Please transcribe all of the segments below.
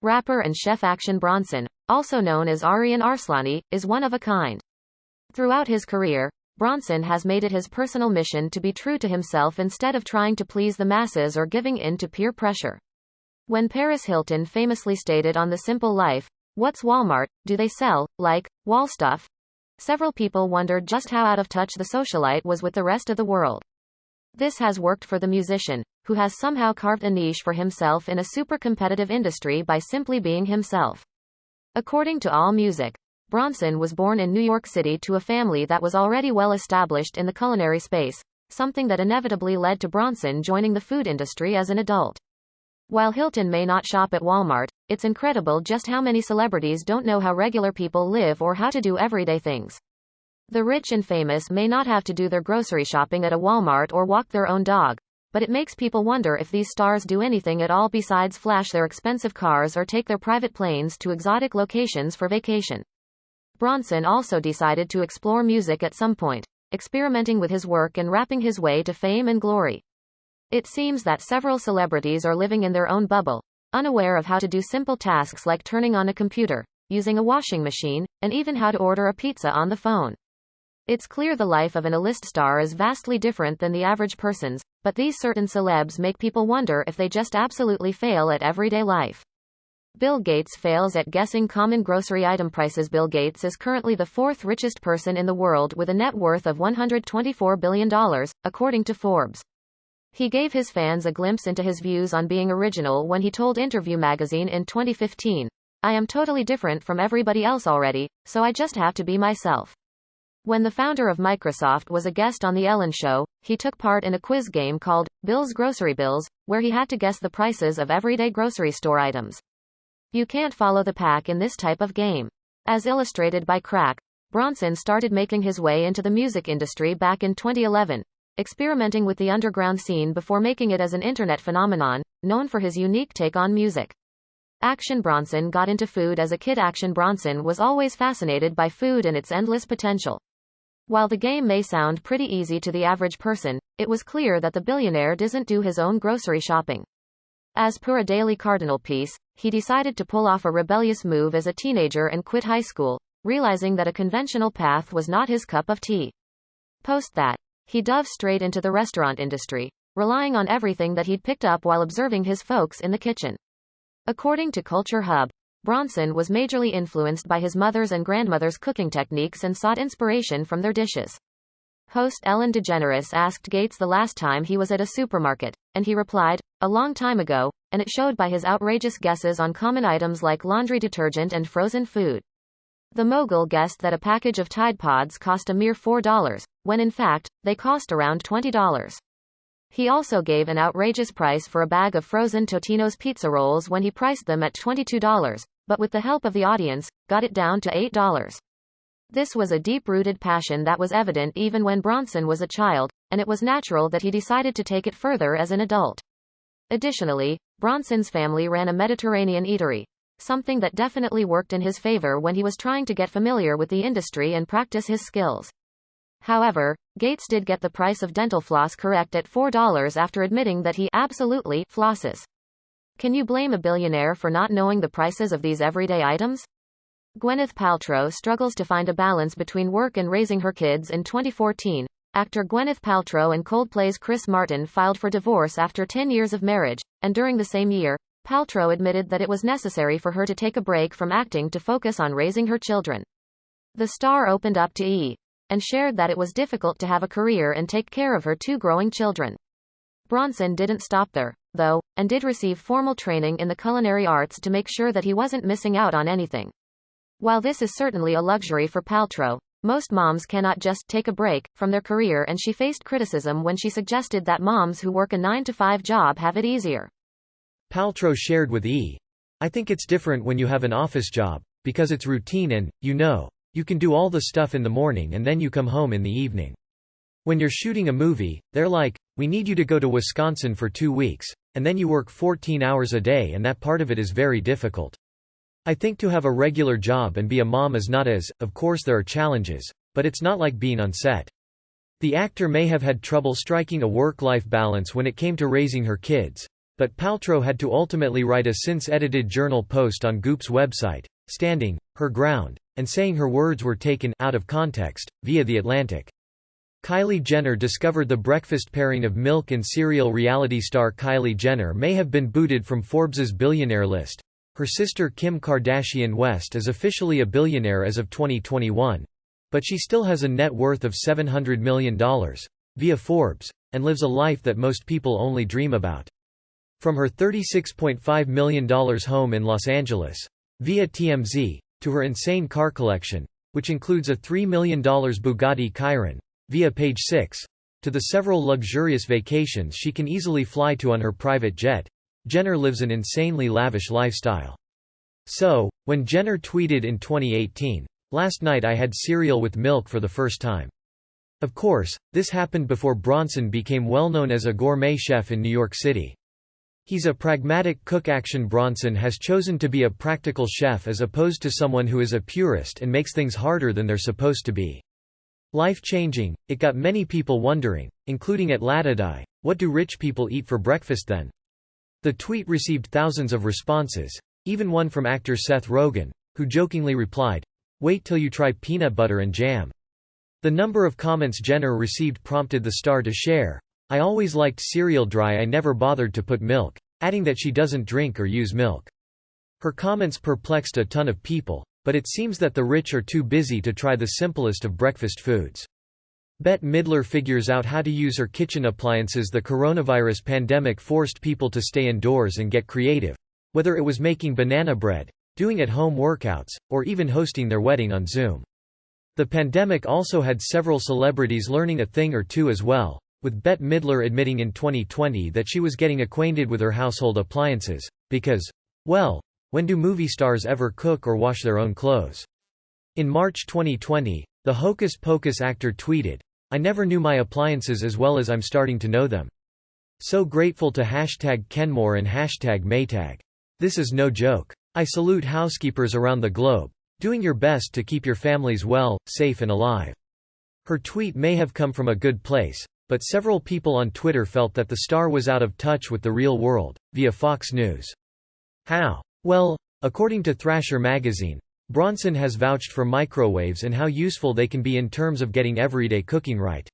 Rapper and chef Action Bronson, also known as Ariyan Arslani, is one of a kind. Throughout his career, Bronson has made it his personal mission to be true to himself instead of trying to please the masses or giving in to peer pressure. When Paris Hilton famously stated on The Simple Life, "What's Walmart? Do they sell, like, wall stuff?" several people wondered just how out of touch the socialite was with the rest of the world. This has worked for the musician, who has somehow carved a niche for himself in a super competitive industry by simply being himself. According to AllMusic, Bronson was born in New York City to a family that was already well established in the culinary space, something that inevitably led to Bronson joining the food industry as an adult. While Hilton may not shop at Walmart, it's incredible just how many celebrities don't know how regular people live or how to do everyday things. The rich and famous may not have to do their grocery shopping at a Walmart or walk their own dog, but it makes people wonder if these stars do anything at all besides flash their expensive cars or take their private planes to exotic locations for vacation. Bronson also decided to explore music at some point, experimenting with his work and rapping his way to fame and glory. It seems that several celebrities are living in their own bubble, unaware of how to do simple tasks like turning on a computer, using a washing machine, and even how to order a pizza on the phone. It's clear the life of an A-list star is vastly different than the average person's, but these certain celebs make people wonder if they just absolutely fail at everyday life. Bill Gates fails at guessing common grocery item prices. Bill Gates is currently the fourth richest person in the world with a net worth of $124 billion, according to Forbes. He gave his fans a glimpse into his views on being original when he told Interview magazine in 2015, "I am totally different from everybody else already, so I just have to be myself." When the founder of Microsoft was a guest on The Ellen Show, he took part in a quiz game called Bill's Grocery Bills, where he had to guess the prices of everyday grocery store items. You can't follow the pack in this type of game. As illustrated by Crack, Bronson started making his way into the music industry back in 2011. Experimenting with the underground scene before making it as an internet phenomenon, known for his unique take on music. Action Bronson got into food as a kid. Action Bronson was always fascinated by food and its endless potential. While the game may sound pretty easy to the average person, it was clear that the billionaire doesn't do his own grocery shopping. As per a Daily Cardinal piece, he decided to pull off a rebellious move as a teenager and quit high school, realizing that a conventional path was not his cup of tea. Post that, he dove straight into the restaurant industry, relying on everything that he'd picked up while observing his folks in the kitchen. According to Culture Hub, Bronson was majorly influenced by his mother's and grandmother's cooking techniques and sought inspiration from their dishes. Host Ellen DeGeneres asked Gates the last time he was at a supermarket, and he replied, "A long time ago," and it showed by his outrageous guesses on common items like laundry detergent and frozen food. The mogul guessed that a package of Tide Pods cost a mere $4, when in fact, they cost around $20. He also gave an outrageous price for a bag of frozen Totino's pizza rolls when he priced them at $22, but with the help of the audience, got it down to $8. This was a deep-rooted passion that was evident even when Bronson was a child, and it was natural that he decided to take it further as an adult. Additionally, Bronson's family ran a Mediterranean eatery, something that definitely worked in his favor when he was trying to get familiar with the industry and practice his skills. However, Gates did get the price of dental floss correct at $4 after admitting that he absolutely flosses. Can you blame a billionaire for not knowing the prices of these everyday items? Gwyneth Paltrow struggles to find a balance between work and raising her kids. In 2014, actor Gwyneth Paltrow and Coldplay's Chris Martin filed for divorce after 10 years of marriage, and during the same year, Paltrow admitted that it was necessary for her to take a break from acting to focus on raising her children. The star opened up to E! And shared that it was difficult to have a career and take care of her two growing children. Bronson didn't stop there, though, and did receive formal training in the culinary arts to make sure that he wasn't missing out on anything. While this is certainly a luxury for Paltrow, most moms cannot just take a break from their career, and she faced criticism when she suggested that moms who work a 9-to-5 job have it easier. Paltrow shared with E! "I think it's different when you have an office job, because it's routine and, you can do all the stuff in the morning and then you come home in the evening. When you're shooting a movie, they're like, we need you to go to Wisconsin for 2 weeks, and then you work 14 hours a day, and that part of it is very difficult. I think to have a regular job and be a mom is not as, of course there are challenges, but it's not like being on set." The actor may have had trouble striking a work-life balance when it came to raising her kids, but Paltrow had to ultimately write a since-edited journal post on Goop's website, standing her ground, and saying her words were taken out of context, via The Atlantic. Kylie Jenner discovered the breakfast pairing of milk and cereal. Reality star Kylie Jenner may have been booted from Forbes's billionaire list. Her sister Kim Kardashian West is officially a billionaire as of 2021. But she still has a net worth of $700 million, via Forbes, and lives a life that most people only dream about. From her $36.5 million home in Los Angeles, via TMZ, to her insane car collection, which includes a $3 million Bugatti Chiron, via Page 6, to the several luxurious vacations she can easily fly to on her private jet, Jenner lives an insanely lavish lifestyle. So, when Jenner tweeted in 2018, "Last night I had cereal with milk for the first time." Of course, this happened before Bronson became well-known as a gourmet chef in New York City. He's a pragmatic cook. Action Bronson has chosen to be a practical chef as opposed to someone who is a purist and makes things harder than they're supposed to be. Life-changing, it got many people wondering, including at Latadai, what do rich people eat for breakfast then? The tweet received thousands of responses, even one from actor Seth Rogen, who jokingly replied, "Wait till you try peanut butter and jam." The number of comments Jenner received prompted the star to share, "I always liked cereal dry, I never bothered to put milk," adding that she doesn't drink or use milk. Her comments perplexed a ton of people, but it seems that the rich are too busy to try the simplest of breakfast foods. Bette Midler figures out how to use her kitchen appliances. The coronavirus pandemic forced people to stay indoors and get creative, whether it was making banana bread, doing at-home workouts, or even hosting their wedding on Zoom. The pandemic also had several celebrities learning a thing or two as well, with Bette Midler admitting in 2020 that she was getting acquainted with her household appliances, because, well, when do movie stars ever cook or wash their own clothes? In March 2020, the Hocus Pocus actor tweeted, "I never knew my appliances as well as I'm starting to know them. So grateful to #Kenmore and #Maytag. This is no joke. I salute housekeepers around the globe, doing your best to keep your families well, safe and alive." Her tweet may have come from a good place, but several people on Twitter felt that the star was out of touch with the real world, via Fox News. How? Well, according to Thrasher magazine, Bronson has vouched for microwaves and how useful they can be in terms of getting everyday cooking right.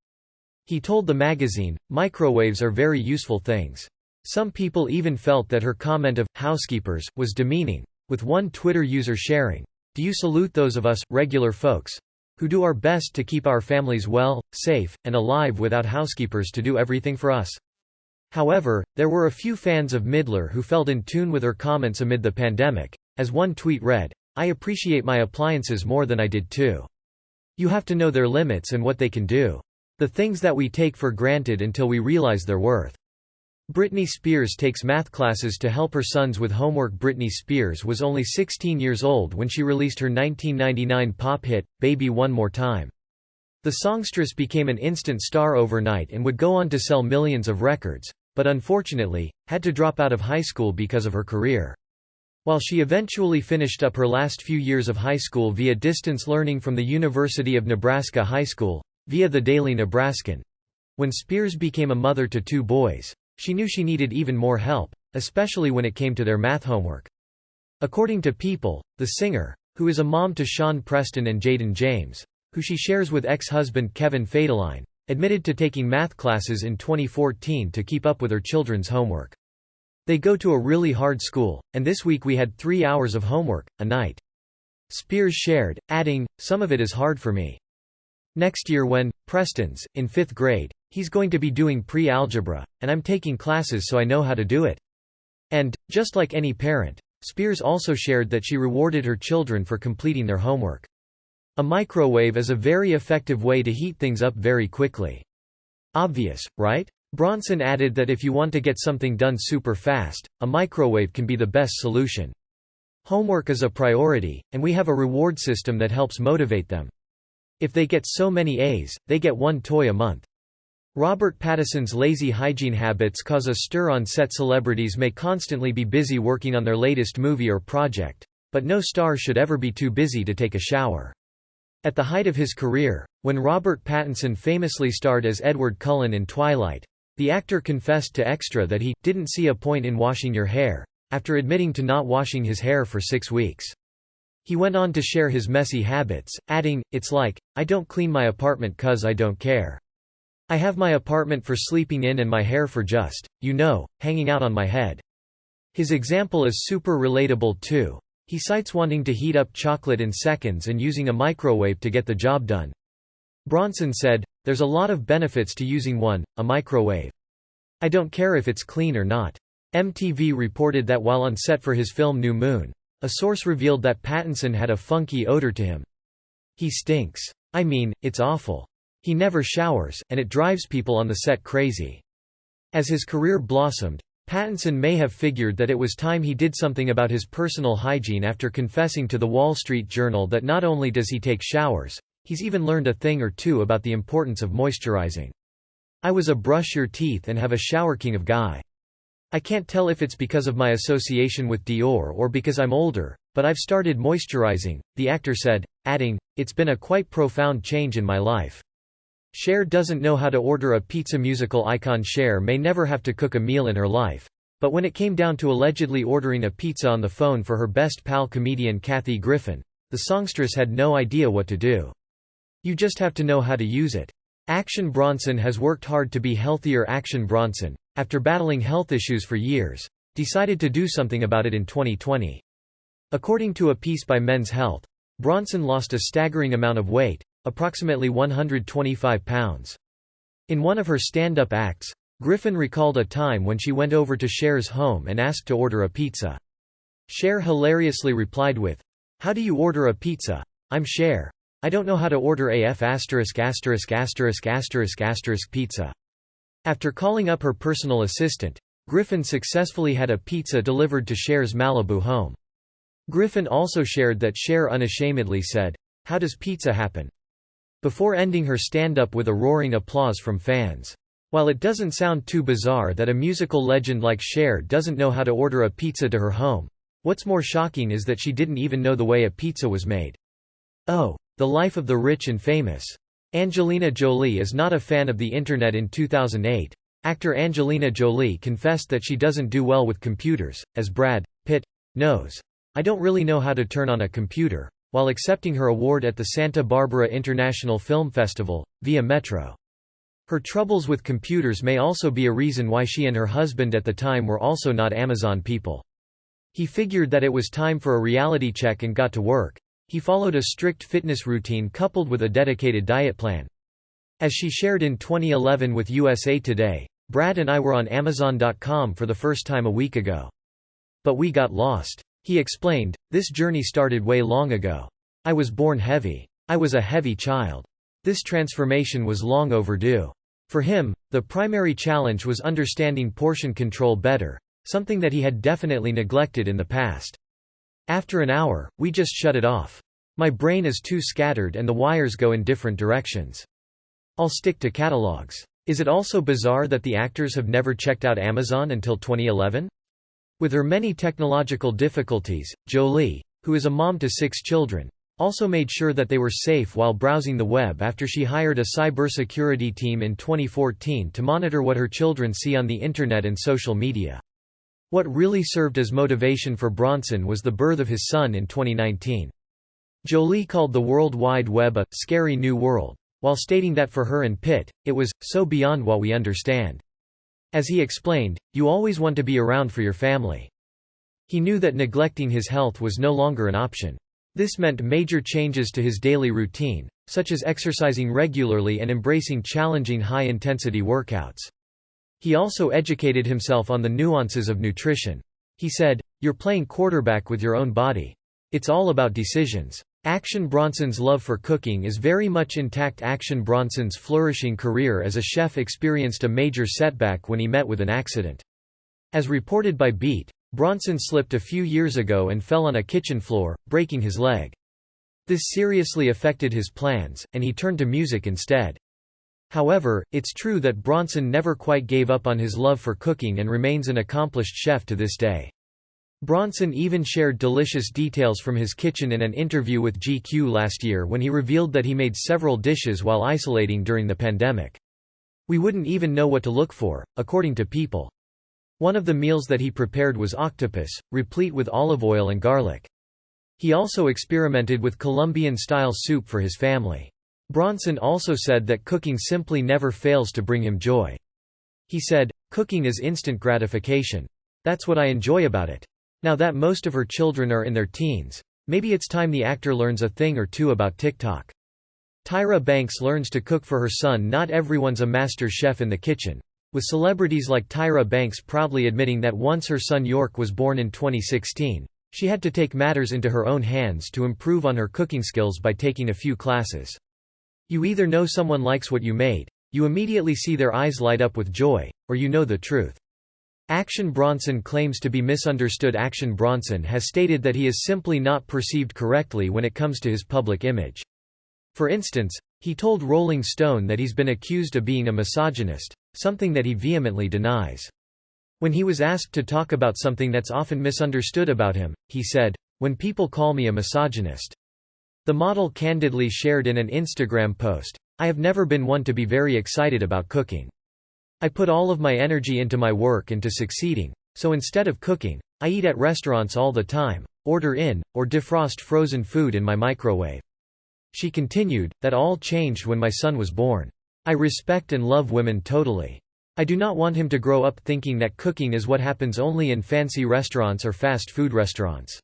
He told the magazine, "Microwaves are very useful things." Some people even felt that her comment of housekeepers was demeaning, with one Twitter user sharing, "Do you salute those of us, regular folks, who do our best to keep our families well, safe, and alive without housekeepers to do everything for us?" However, there were a few fans of Midler who felt in tune with her comments amid the pandemic, as one tweet read, "I appreciate my appliances more than I did too. You have to know their limits and what they can do. The things that we take for granted until we realize their worth." Britney Spears takes math classes to help her sons with homework. Britney Spears was only 16 years old when she released her 1999 pop hit, Baby One More Time. The songstress became an instant star overnight and would go on to sell millions of records, but unfortunately, had to drop out of high school because of her career. While she eventually finished up her last few years of high school via distance learning from the University of Nebraska High School, via the Daily Nebraskan. When Spears became a mother to 2 boys, she knew she needed even more help, especially when it came to their math homework. According to People, the singer, who is a mom to Sean Preston and Jaden James, who she shares with ex-husband Kevin Federline, admitted to taking math classes in 2014 to keep up with her children's homework. "They go to a really hard school, and this week we had 3 hours of homework, a night." Spears shared, adding, "Some of it is hard for me. Next year when Preston's in 5th grade, he's going to be doing pre-algebra, and I'm taking classes so I know how to do it." And, just like any parent, Spears also shared that she rewarded her children for completing their homework. A microwave is a very effective way to heat things up very quickly. Obvious, right? Bronson added that if you want to get something done super fast, a microwave can be the best solution. Homework is a priority, and we have a reward system that helps motivate them. If they get so many A's, they get 1 toy a month. Robert Pattinson's lazy hygiene habits cause a stir on set. Celebrities may constantly be busy working on their latest movie or project, but no star should ever be too busy to take a shower. At the height of his career, when Robert Pattinson famously starred as Edward Cullen in Twilight, The actor confessed to Extra that he didn't see a point in washing your hair, after admitting to not washing his hair for 6 weeks. He went on to share his messy habits, adding, "It's like, I don't clean my apartment 'cause I don't care. I have my apartment for sleeping in and my hair for just, hanging out on my head." His example is super relatable too. He cites wanting to heat up chocolate in seconds and using a microwave to get the job done. Bronson said, "There's a lot of benefits to using a microwave. I don't care if it's clean or not." MTV reported that while on set for his film New Moon, a source revealed that Pattinson had a funky odor to him. "He stinks. I mean, it's awful. He never showers, and it drives people on the set crazy." As his career blossomed, Pattinson may have figured that it was time he did something about his personal hygiene after confessing to the Wall Street Journal that not only does he take showers, he's even learned a thing or two about the importance of moisturizing. "I was a brush your teeth and have a shower king of guy. I can't tell if it's because of my association with Dior or because I'm older, but I've started moisturizing," the actor said, adding, "It's been a quite profound change in my life." Cher doesn't know how to order a pizza. Musical icon Cher may never have to cook a meal in her life. But when it came down to allegedly ordering a pizza on the phone for her best pal comedian Kathy Griffin, the songstress had no idea what to do. "You just have to know how to use it." Action Bronson has worked hard to be healthier. Action Bronson, after battling health issues for years, decided to do something about it in 2020. According to a piece by Men's Health, Bronson lost a staggering amount of weight, approximately 125 pounds. In one of her stand-up acts, Griffin recalled a time when she went over to Cher's home and asked to order a pizza. Cher hilariously replied with, "How do you order a pizza? I'm Cher. I don't know how to order pizza." After calling up her personal assistant, Griffin successfully had a pizza delivered to Cher's Malibu home. Griffin also shared that Cher unashamedly said, "How does pizza happen?" before ending her stand-up with a roaring applause from fans. While it doesn't sound too bizarre that a musical legend like Cher doesn't know how to order a pizza to her home, what's more shocking is that she didn't even know the way a pizza was made. Oh, the life of the rich and famous. Angelina Jolie is not a fan of the internet. In 2008, actor Angelina Jolie confessed that she doesn't do well with computers, as Brad Pitt knows. "I don't really know how to turn on a computer," while accepting her award at the Santa Barbara International Film Festival, via Metro. Her troubles with computers may also be a reason why she and her husband at the time were also not Amazon people. He figured that it was time for a reality check and got to work. He followed a strict fitness routine coupled with a dedicated diet plan. As she shared in 2011 with USA Today, "Brad and I were on Amazon.com for the first time a week ago. But we got lost." He explained, "This journey started way long ago. I was born heavy. I was a heavy child. This transformation was long overdue." For him, the primary challenge was understanding portion control better, something that he had definitely neglected in the past. "After an hour, we just shut it off. My brain is too scattered and the wires go in different directions. I'll stick to catalogs." Is it also bizarre that the actors have never checked out Amazon until 2011? With her many technological difficulties, Jolie, who is a mom to 6 children, also made sure that they were safe while browsing the web after she hired a cybersecurity team in 2014 to monitor what her children see on the internet and social media. What really served as motivation for Bronson was the birth of his son in 2019. Jolie called the World Wide Web a "scary new world," while stating that for her and Pitt, it was "so beyond what we understand." As he explained, "You always want to be around for your family." He knew that neglecting his health was no longer an option. This meant major changes to his daily routine, such as exercising regularly and embracing challenging high-intensity workouts. He also educated himself on the nuances of nutrition. He said, "You're playing quarterback with your own body. It's all about decisions." Action Bronson's love for cooking is very much intact. Action Bronson's flourishing career as a chef experienced a major setback when he met with an accident. As reported by Beat, Bronson slipped a few years ago and fell on a kitchen floor, breaking his leg. This seriously affected his plans, and he turned to music instead. However, it's true that Bronson never quite gave up on his love for cooking and remains an accomplished chef to this day. Bronson even shared delicious details from his kitchen in an interview with GQ last year when he revealed that he made several dishes while isolating during the pandemic. We wouldn't even know what to look for, according to People. One of the meals that he prepared was octopus, replete with olive oil and garlic. He also experimented with Colombian-style soup for his family. Bronson also said that cooking simply never fails to bring him joy. He said, "Cooking is instant gratification. That's what I enjoy about it." Now that most of her children are in their teens, maybe it's time the actor learns a thing or two about TikTok. Tyra Banks learns to cook for her son. Not everyone's a master chef in the kitchen, with celebrities like Tyra Banks proudly admitting that once her son York was born in 2016, she had to take matters into her own hands to improve on her cooking skills by taking a few classes. You either know someone likes what you made, you immediately see their eyes light up with joy, or you know the truth. Action Bronson claims to be misunderstood. Action Bronson has stated that he is simply not perceived correctly when it comes to his public image. For instance, he told Rolling Stone that he's been accused of being a misogynist, something that he vehemently denies. When he was asked to talk about something that's often misunderstood about him, he said, "When people call me a misogynist." The model candidly shared in an Instagram post, "I have never been one to be very excited about cooking. I put all of my energy into my work and to succeeding, so instead of cooking, I eat at restaurants all the time, order in, or defrost frozen food in my microwave." She continued, "That all changed when my son was born. I respect and love women totally. I do not want him to grow up thinking that cooking is what happens only in fancy restaurants or fast food restaurants.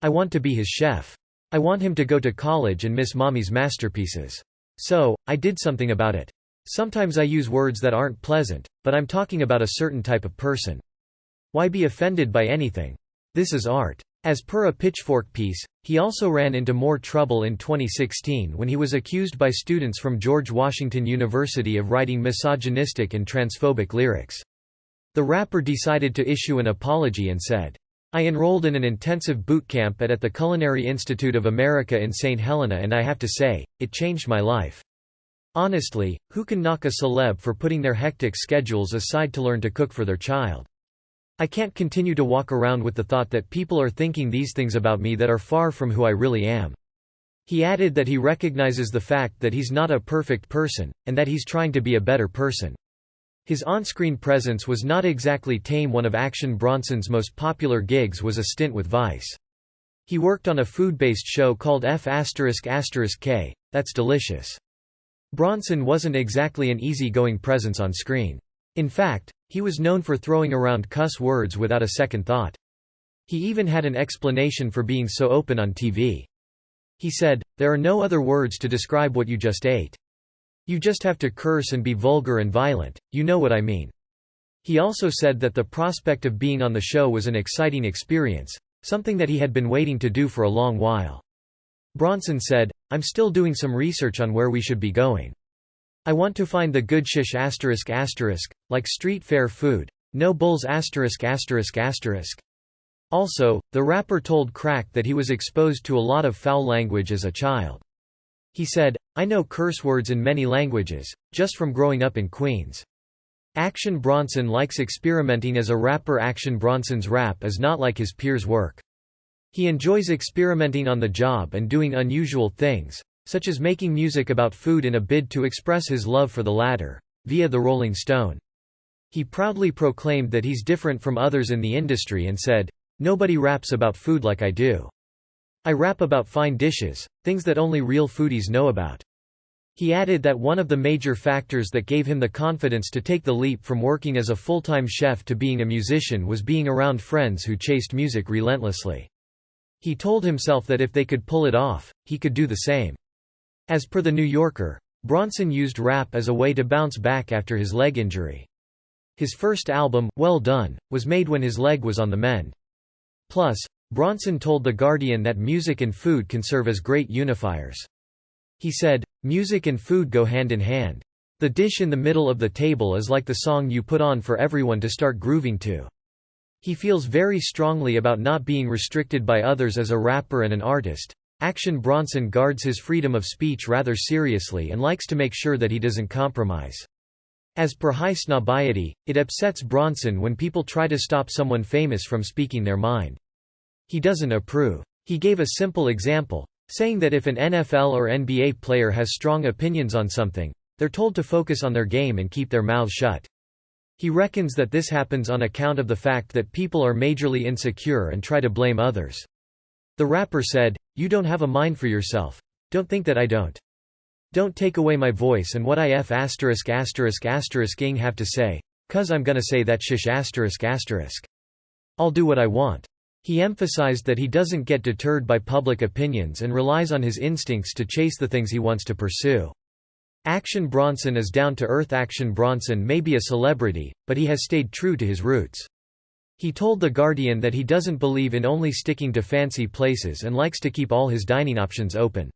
I want to be his chef. I want him to go to college and miss mommy's masterpieces. So, I did something about it. Sometimes I use words that aren't pleasant, but I'm talking about a certain type of person. Why be offended by anything? This is art." As per a Pitchfork piece, he also ran into more trouble in 2016 when he was accused by students from George Washington University of writing misogynistic and transphobic lyrics. The rapper decided to issue an apology and said, "I enrolled in an intensive boot camp at the Culinary Institute of America in St. Helena, and I have to say, it changed my life. Honestly, who can knock a celeb for putting their hectic schedules aside to learn to cook for their child? I can't continue to walk around with the thought that people are thinking these things about me that are far from who I really am." He added that he recognizes the fact that he's not a perfect person, and that he's trying to be a better person. His on-screen presence was not exactly tame. One of Action Bronson's most popular gigs was a stint with Vice. He worked on a food-based show called F***K, That's Delicious. Bronson wasn't exactly an easygoing presence on screen. In fact, he was known for throwing around cuss words without a second thought. He even had an explanation for being so open on TV. He said, "There are no other words to describe what you just ate. You just have to curse and be vulgar and violent, you know what I mean." He also said that the prospect of being on the show was an exciting experience, something that he had been waiting to do for a long while. Bronson said, "I'm still doing some research on where we should be going. I want to find the good shish ***, like street fair food. No bulls ***. Also, the rapper told Crack that he was exposed to a lot of foul language as a child. He said, "I know curse words in many languages, just from growing up in Queens." Action Bronson likes experimenting as a rapper. Action Bronson's rap is not like his peers' work. He enjoys experimenting on the job and doing unusual things, such as making music about food in a bid to express his love for the latter, via The Rolling Stone. He proudly proclaimed that he's different from others in the industry and said, "Nobody raps about food like I do. I rap about fine dishes, things that only real foodies know about." He added that one of the major factors that gave him the confidence to take the leap from working as a full-time chef to being a musician was being around friends who chased music relentlessly. He told himself that if they could pull it off, he could do the same. As per The New Yorker, Bronson used rap as a way to bounce back after his leg injury. His first album, Well Done, was made when his leg was on the mend. Plus, Bronson told The Guardian that music and food can serve as great unifiers. He said, "Music and food go hand in hand. The dish in the middle of the table is like the song you put on for everyone to start grooving to." He feels very strongly about not being restricted by others as a rapper and an artist. Action Bronson guards his freedom of speech rather seriously and likes to make sure that he doesn't compromise. As per High Snobiety, it upsets Bronson when people try to stop someone famous from speaking their mind. He doesn't approve. He gave a simple example, saying that if an NFL or NBA player has strong opinions on something, They're told to focus on their game and keep their mouths shut. He reckons that this happens on account of the fact that people are majorly insecure and try to blame others. The rapper said, "You don't have a mind for yourself. Don't think that I don't. Don't take away my voice and what I ing have to say, 'cause I'm gonna say that shish ***. I'll do what I want." He emphasized that he doesn't get deterred by public opinions and relies on his instincts to chase the things he wants to pursue. Action Bronson is down to earth. Action Bronson may be a celebrity, but he has stayed true to his roots. He told The Guardian that he doesn't believe in only sticking to fancy places and likes to keep all his dining options open.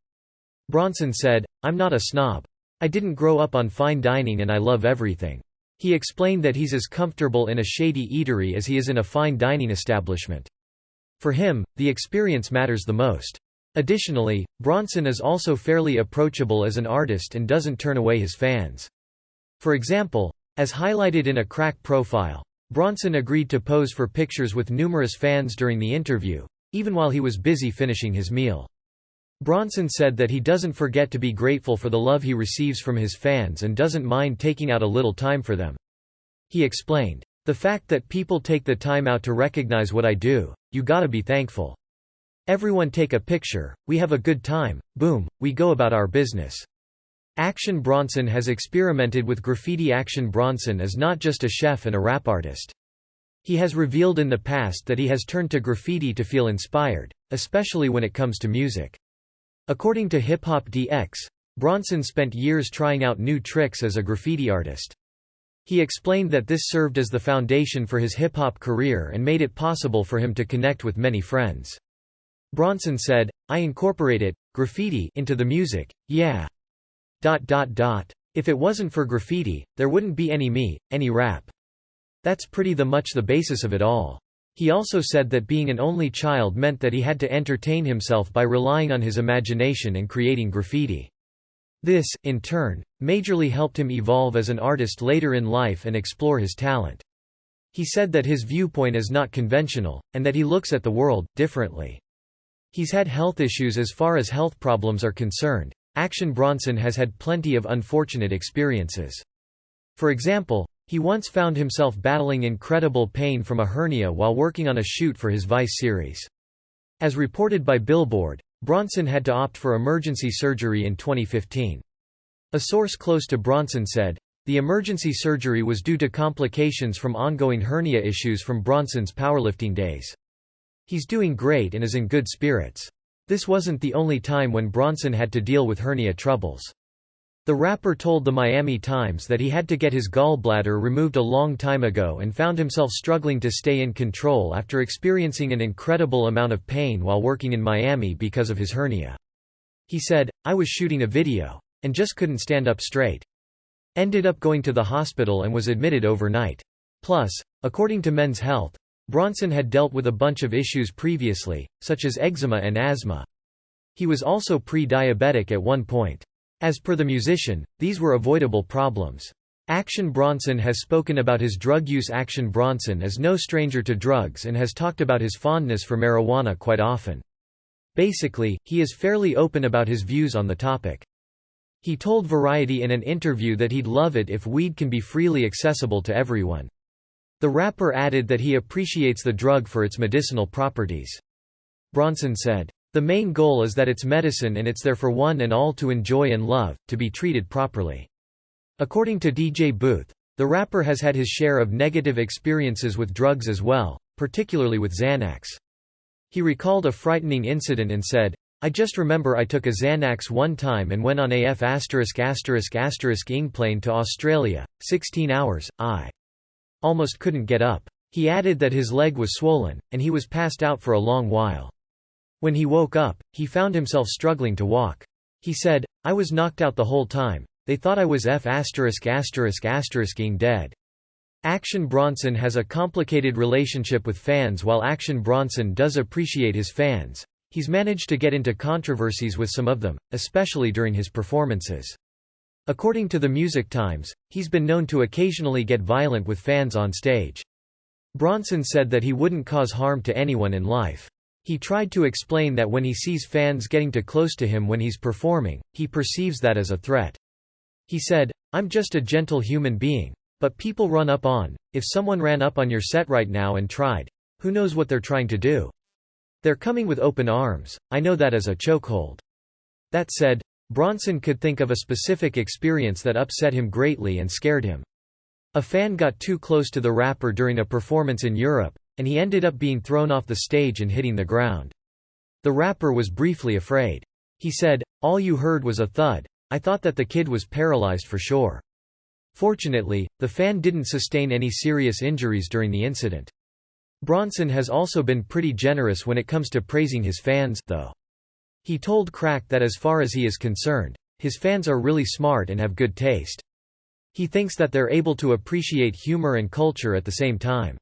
Bronson said, "I'm not a snob. I didn't grow up on fine dining and I love everything." He explained that he's as comfortable in a shady eatery as he is in a fine dining establishment. For him, the experience matters the most. Additionally, Bronson is also fairly approachable as an artist and doesn't turn away his fans. For example, as highlighted in a crack profile, Bronson agreed to pose for pictures with numerous fans during the interview, even while he was busy finishing his meal. Bronson said that he doesn't forget to be grateful for the love he receives from his fans and doesn't mind taking out a little time for them. He explained, "The fact that people take the time out to recognize what I do, you gotta be thankful. Everyone take a picture, we have a good time, boom, we go about our business." Action Bronson has experimented with graffiti. Action Bronson is not just a chef and a rap artist. He has revealed in the past that he has turned to graffiti to feel inspired, especially when it comes to music. According to Hip Hop DX, Bronson spent years trying out new tricks as a graffiti artist. He explained that this served as the foundation for his hip-hop career and made it possible for him to connect with many friends. Bronson said, "I incorporated graffiti into the music, yeah. If it wasn't for graffiti, there wouldn't be any me, any rap. That's pretty much the basis of it all." He also said that being an only child meant that he had to entertain himself by relying on his imagination and creating graffiti. This, in turn, majorly helped him evolve as an artist later in life and explore his talent. He said that his viewpoint is not conventional, and that he looks at the world differently. He's had health issues. As far as health problems are concerned, Action Bronson has had plenty of unfortunate experiences. For example, he once found himself battling incredible pain from a hernia while working on a shoot for his Vice series. As reported by Billboard, Bronson had to opt for emergency surgery in 2015. A source close to Bronson said, "The emergency surgery was due to complications from ongoing hernia issues from Bronson's powerlifting days. He's doing great and is in good spirits." This wasn't the only time when Bronson had to deal with hernia troubles. The rapper told the Miami Times that he had to get his gallbladder removed a long time ago and found himself struggling to stay in control after experiencing an incredible amount of pain while working in Miami because of his hernia. He said, "I was shooting a video, and just couldn't stand up straight. Ended up going to the hospital and was admitted overnight." Plus, according to Men's Health, Bronson had dealt with a bunch of issues previously, such as eczema and asthma. He was also pre-diabetic at one point. As per the musician, these were avoidable problems. Action Bronson has spoken about his drug use. Action Bronson is no stranger to drugs and has talked about his fondness for marijuana quite often. Basically, he is fairly open about his views on the topic. He told Variety in an interview that he'd love it if weed can be freely accessible to everyone. The rapper added that he appreciates the drug for its medicinal properties. Bronson said, "The main goal is that it's medicine and it's there for one and all to enjoy and love, to be treated properly." According to DJ Booth, the rapper has had his share of negative experiences with drugs as well, particularly with Xanax. He recalled a frightening incident and said, "I just remember I took a Xanax one time and went on a ******ing plane to Australia, 16 hours, I almost couldn't get up." He added that his leg was swollen, and he was passed out for a long while. When he woke up, he found himself struggling to walk. He said, "I was knocked out the whole time. They thought I was *****ing dead." Action Bronson has a complicated relationship with fans. While Action Bronson does appreciate his fans, he's managed to get into controversies with some of them, especially during his performances. According to the Music Times, he's been known to occasionally get violent with fans on stage. Bronson said that he wouldn't cause harm to anyone in life. He tried to explain that when he sees fans getting too close to him when he's performing, he perceives that as a threat. He said, I'm just a gentle human being. But people run up on. If someone ran up on your set right now and tried, who knows what they're trying to do? They're coming with open arms. I know that as a chokehold." That said, Bronson could think of a specific experience that upset him greatly and scared him. A fan got too close to the rapper during a performance in Europe, and he ended up being thrown off the stage and hitting the ground. The rapper was briefly afraid. He said, "All you heard was a thud. I thought that the kid was paralyzed for sure." Fortunately, the fan didn't sustain any serious injuries during the incident. Bronson has also been pretty generous when it comes to praising his fans, though. He told Crack that as far as he is concerned, his fans are really smart and have good taste. He thinks that they're able to appreciate humor and culture at the same time.